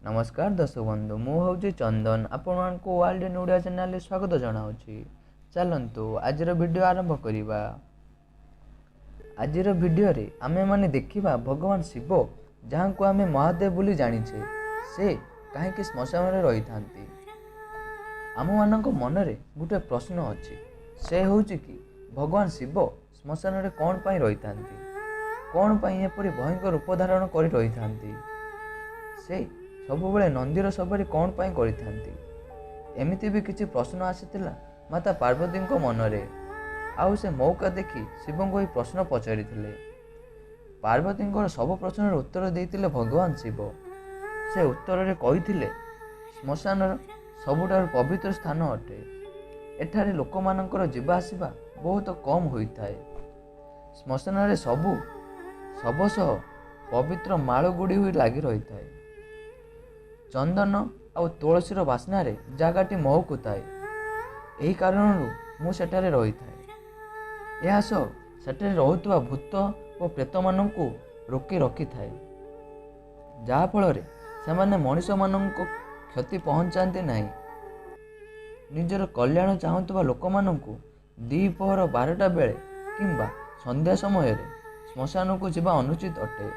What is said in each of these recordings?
नमस्कार दर्शक बंधु मुझे चंदन आपण वर्ल्ड इन ओडिया चैनल स्वागत जनाऊँगी। चलतु आज वीडियो आरंभ करवा। आज वीडियो रे आमे माने देखिबा भगवान शिव जहाँ को आमे महादेव बोली जानिछे से कहीं श्मशान में रही था। आम मान मनरे गोटे प्रश्न अच्छी से हूँ कि भगवान शिव श्मशान में कौन पाई रही था, कौन पाई एपरी भयंकर रूप धारण कर रही था, से सबुबले नंदीर सबरी कौन पाई करिथांती। एमिति भी किछि प्रश्न आसीथिला माता पार्वती मनरे। आउ से मौका देखि शिव को प्रश्न पचारिथिले। पार्वती सब प्रश्नर उत्तर देइथिले भगवान शिव। से उत्तर रे कहिथिले श्मशान सबुठार पवित्र स्थान अटे। एठारे लोक मानकर जीवा आसिबा बहुत कम होइथाए। श्मशान रे सबु सबसह पवित्र माळ गुड़ी हुई लगी रही थाए। चंदन आ तुलसीर बास्नार जगटी महकु थाए। यही कारण मु सेठारे रही थाए। यह सह सेठारे रहुतबा भूत और प्रेत माननकु रोकी रखी थाए, जहा फल से माने मनीष माननकु क्षति पहुंचाते नहीं। निजर कल्याण चाहूबा लोक माननकु द्विपहर 12टा बेले किंबा संध्या समय श्मशान को जीवा अनुचित अटे,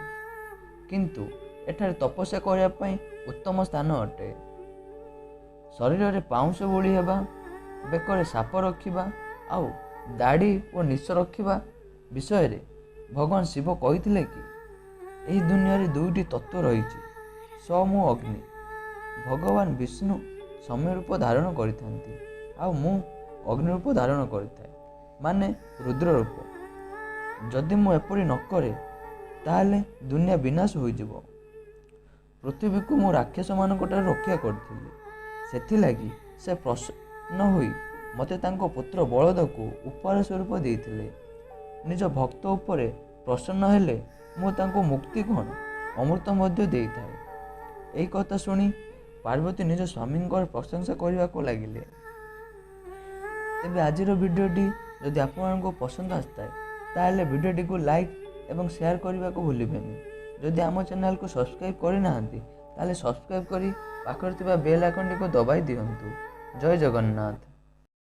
किंतु एठारे तपस्या करने उत्तम स्थान अटे। शरीर में पाउंश बोली हेबा, बेकर साप रखिबा आउ दाढ़ी और निश रखिबा विषय रे भगवान शिव कहिथिले कि एही दुनिया रे दुईटी तत्व रहिछि, सम और अग्नि। भगवान विष्णु समय रूप धारण करिथांती आउ मु अग्नि रूप धारण करिथाए, माने रुद्र रूप। जदि मु एपरि न करे ताहले दुनिया विनाश हो जिवो। पृथ्वी को मु राक्षस मानक रक्षा करथिली, सेथिलागि से प्रसन्न होई मते तांको पुत्र बलद को उपहार स्वरूप देइथिले। निज भक्त उपरे प्रसन्न हेले मु तांको मुक्ति कौन अमृत मध्य देइथाए। एही कथा सुनी पार्वती निज स्वामी प्रशंसा करने को लगिले। तेबे आजिर वीडियोटी जदि आपको पसंद आसताए ताहले वीडियोटी को लाइक एवं शेयर करने को भूलिबेनी। जदि आम चैनल को सब्सक्राइब करना ताले सब्सक्राइब करी पाखर बेल आइकन को दबाई दियंतु। जय जगन्नाथ।